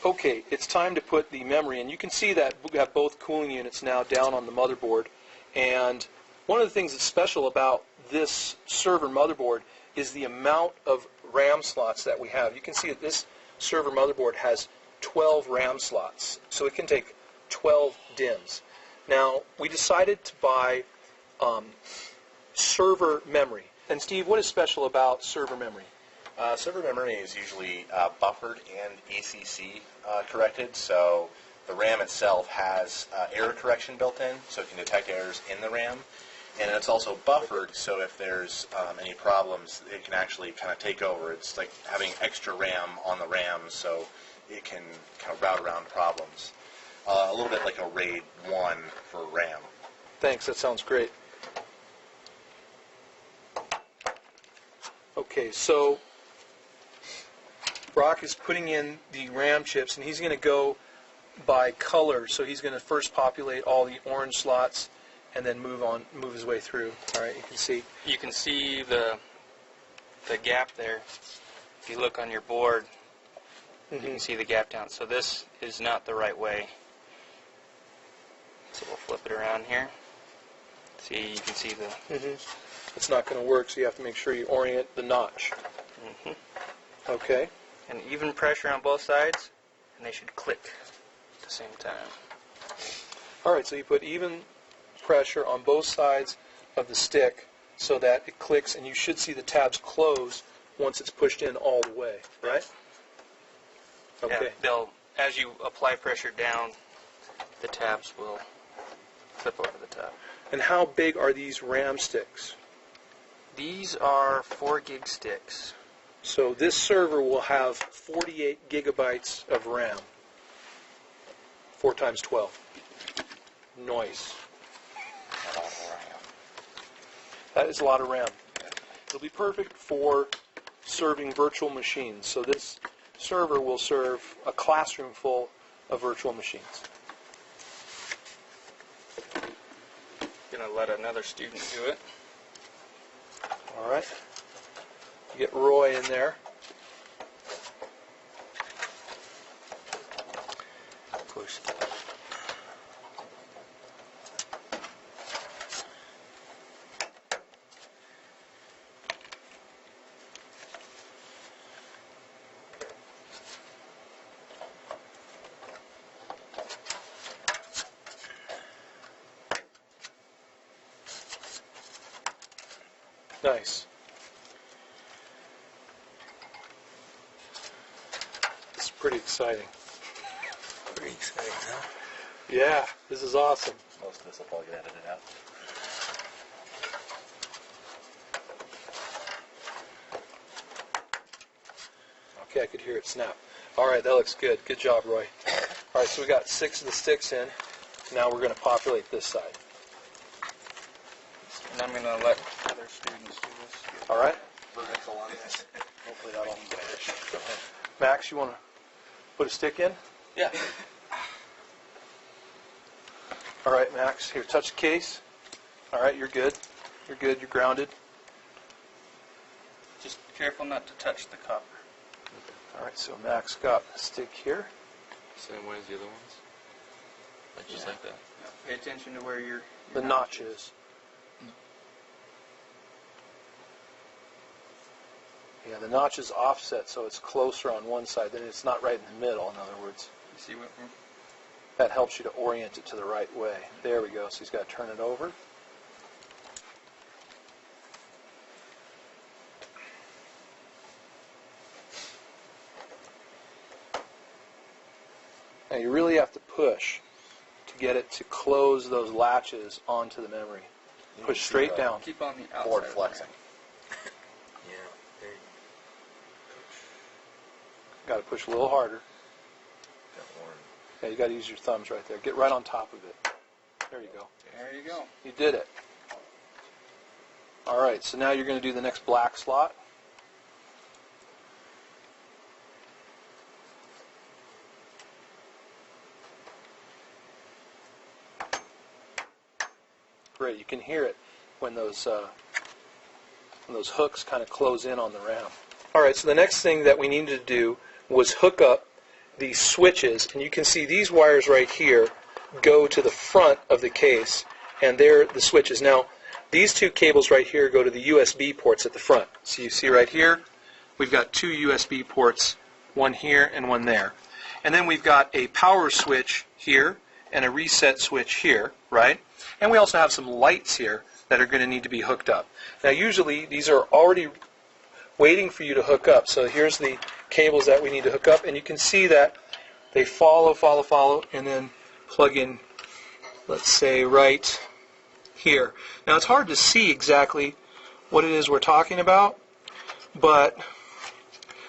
Okay, it's time to put the memory in. You can see that we have both cooling units now down on the motherboard. And one of the things that's special about this server motherboard is the amount of RAM slots that we have. You can see that this server motherboard has 12 RAM slots, so it can take 12 DIMMs. Now, we decided to buy server memory. And Steve, what is special about server memory? Server memory is usually buffered and ACC corrected, so the RAM itself has error correction built in, so it can detect errors in the RAM. And it's also buffered, so if there's any problems, it can actually kind of take over. It's like having extra RAM on the RAM, so it can kind of route around problems. A little bit like a RAID 1 for RAM. Thanks, that sounds great. Okay, so Brock is putting in the RAM chips, and he's going to go by color. So he's going to first populate all the orange slots, and then move his way through. All right, you can see. You can see the gap there. If you look on your board, you can see the gap down. So this is not the right way. So we'll flip it around here. See, you can see the. It's not going to work, so you have to make sure you orient the notch. Okay. And even pressure on both sides, and they should click at the same time. All right, so you put even pressure on both sides of the stick so that it clicks, and you should see the tabs close once it's pushed in all the way, right? Okay. Yeah, as you apply pressure down, the tabs will flip over the top. And how big are these RAM sticks? These are 4 gig sticks. So this server will have 48 gigabytes of RAM. 4 times 12. Nice. That is a lot of RAM. It'll be perfect for serving virtual machines. So this server will serve a classroom full of virtual machines. I'm going to let another student do it. All right. Get Roy in there. Push. Nice. This is pretty exciting. Pretty exciting, huh? Yeah, this is awesome. Most of this will probably get edited out. Okay, I could hear it snap. All right, that looks good. Good job, Roy. All right, so we got 6 of the sticks in. Now we're going to populate this side. And I'm going to let other students do this. All right. Hopefully that'll finish. Max, you want to put a stick in? Yeah. All right, Max. Here, touch the case. All right, you're good. You're good. You're grounded. Just careful not to touch the copper. All right, so Max got a stick here. Same way as the other ones? Like just like that? Pay attention to where your The notch is. Yeah, the notch is offset, so it's closer on one side. Then it's not right in the middle, in other words. You see what? That helps you to orient it to the right way. There we go. So he's got to turn it over. Now you really have to push to get it to close those latches onto the memory. Push straight down. Keep on the outside. Board flexing. Yeah, there you Got to push a little harder. got one. Yeah, you got to use your thumbs right there. Get right on top of it. There you go. There you go. You did it. All right, so now you're going to do the next black slot. Great, you can hear it when those hooks kind of close in on the RAM. All right, so the next thing that we needed to do was hook up the switches, and you can see these wires right here go to the front of the case, and they're the switches. Now, these two cables right here go to the USB ports at the front. So you see right here, we've got two USB ports, one here and one there. And then we've got a power switch here and a reset switch here, right? And we also have some lights here that are going to need to be hooked up. Now usually these are already waiting for you to hook up. So here's the cables that we need to hook up, and you can see that they follow, and then plug in, let's say, right here. Now it's hard to see exactly what it is we're talking about, but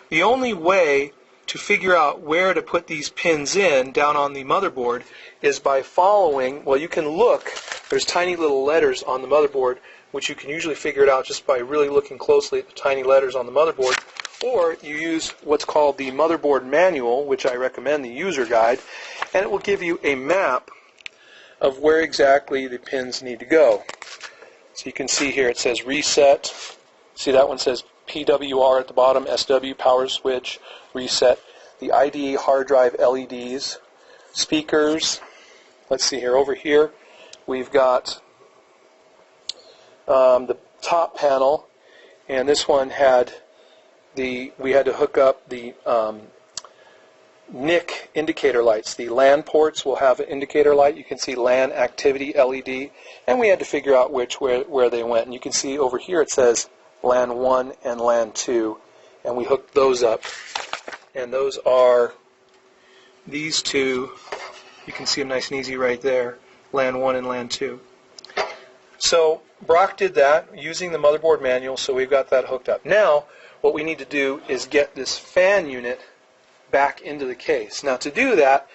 the only way to figure out where to put these pins in down on the motherboard is by following, well, you can look, there's tiny little letters on the motherboard, which you can usually figure it out just by really looking closely at the tiny letters on the motherboard, or you use what's called the motherboard manual, which I recommend, the user guide, and it will give you a map of where exactly the pins need to go. So you can see here it says reset. See that one says PWR at the bottom, SW, power switch, reset. The IDE hard drive LEDs, speakers. Let's see here. Over here we've got the top panel, and this one had we had to hook up the NIC indicator lights. The LAN ports will have an indicator light. You can see LAN activity LED, and we had to figure out where they went. And you can see over here it says LAN 1 and LAN 2, and we hooked those up. And those are these two. You can see them nice and easy right there, LAN 1 and LAN 2. So Brock did that using the motherboard manual, so we've got that hooked up. Now what we need to do is get this fan unit back into the case. Now to do that,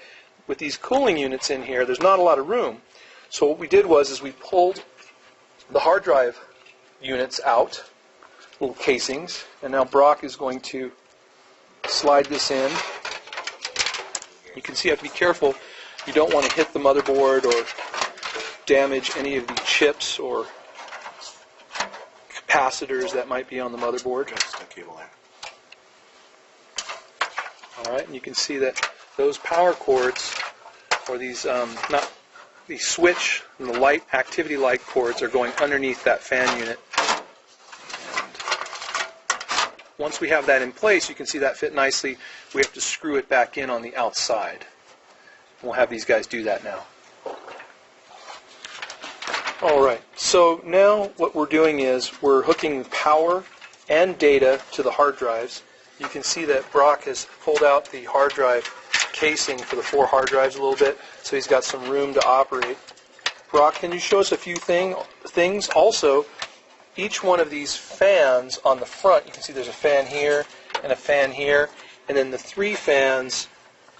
with these cooling units in here, there's not a lot of room. So what we did was we pulled the hard drive units out, little casings, and now Brock is going to slide this in. You can see you have to be careful. You don't want to hit the motherboard or damage any of the chips or capacitors that might be on the motherboard. Just a cable there. Alright, and you can see that those power cords, or these, not the switch and the light, activity light cords, are going underneath that fan unit. And once we have that in place, you can see that fit nicely. We have to screw it back in on the outside. We'll have these guys do that now. Alright, so now what we're doing is we're hooking power and data to the hard drives. You can see that Brock has pulled out the hard drive casing for the 4 hard drives a little bit, so he's got some room to operate. Brock, can you show us a few things? Also, each one of these fans on the front, you can see there's a fan here and a fan here, and then the 3 fans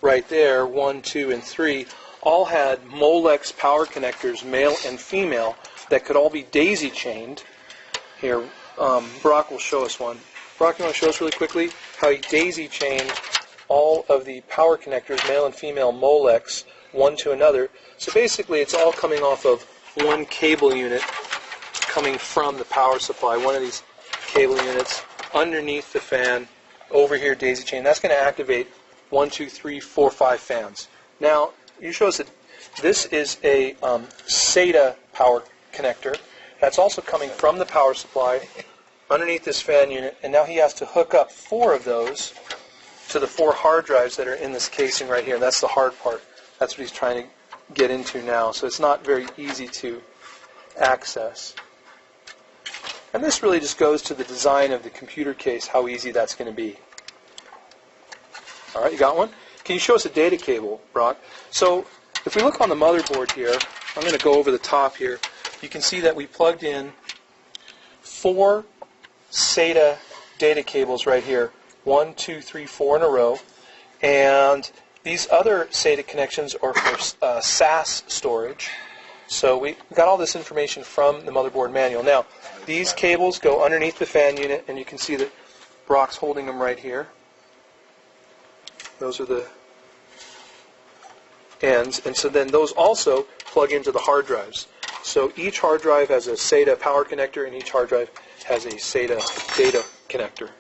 right there, 1, 2, and 3, all had Molex power connectors, male and female, that could all be daisy-chained. Here, Brock will show us one. Brock, you want to show us really quickly how he daisy-chained all of the power connectors, male and female Molex, one to another. So basically it's all coming off of one cable unit coming from the power supply. One of these cable units underneath the fan, over here daisy-chain. That's going to activate 1, 2, 3, 4, 5 fans. Now, you show us that this is a SATA power connector. That's also coming from the power supply underneath this fan unit, and now he has to hook up 4 of those to the 4 hard drives that are in this casing right here. And that's the hard part. That's what he's trying to get into now. So it's not very easy to access. And this really just goes to the design of the computer case, how easy that's going to be. All right, you got one? Can you show us a data cable, Brock? So if we look on the motherboard here, I'm going to go over the top here. You can see that we plugged in 4 SATA data cables right here. 1, 2, 3, 4 in a row. And these other SATA connections are for SAS storage. So we got all this information from the motherboard manual. Now, these cables go underneath the fan unit, and you can see that Brock's holding them right here. Those are the ends. And so then those also plug into the hard drives. So each hard drive has a SATA power connector, and each hard drive has a SATA data connector.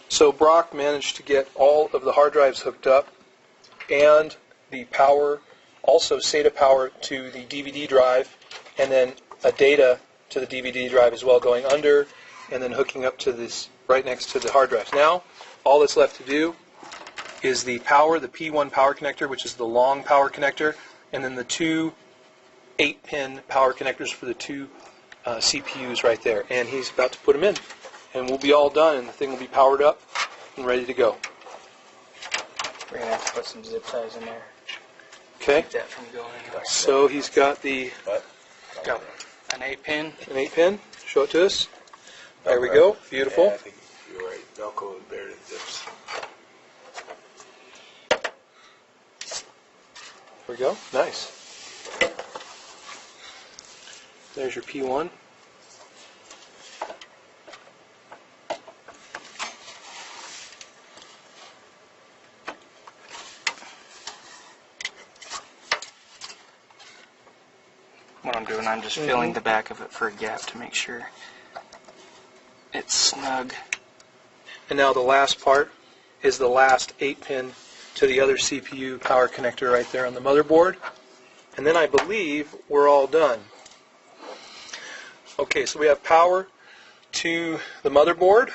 So So Brock managed to get all of the hard drives hooked up and the power, also SATA power to the DVD drive, and then a data to the DVD drive as well going under, and then hooking up to this right next to the hard drives. Now, all that's left to do is the power, the P1 power connector, which is the long power connector, and then the two 8-pin power connectors for the two CPUs right there. And he's about to put them in. And we'll be all done, and the thing will be powered up and ready to go. We're going to have to put some zip ties in there. Okay? Keep that from going anywhere. So he's got the Got an 8-pin. an 8-pin. Show it to us. There we go. Beautiful. Yeah, I think you're right. Velcro is better than zips. There we go. Nice. There's your P1. What I'm doing, I'm just filling the back of it for a gap to make sure it's snug. And now the last part is the last 8-pin to the other CPU power connector right there on the motherboard. And then I believe we're all done. Okay, so we have power to the motherboard.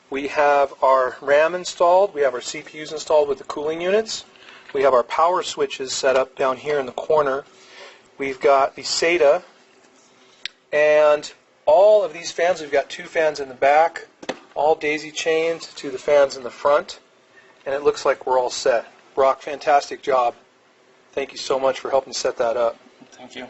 We have our RAM installed. We have our CPUs installed with the cooling units. We have our power switches set up down here in the corner. We've got the SATA. And all of these fans, we've got 2 fans in the back, all daisy chained to the fans in the front. And it looks like we're all set. Brock, fantastic job. Thank you so much for helping set that up. Thank you.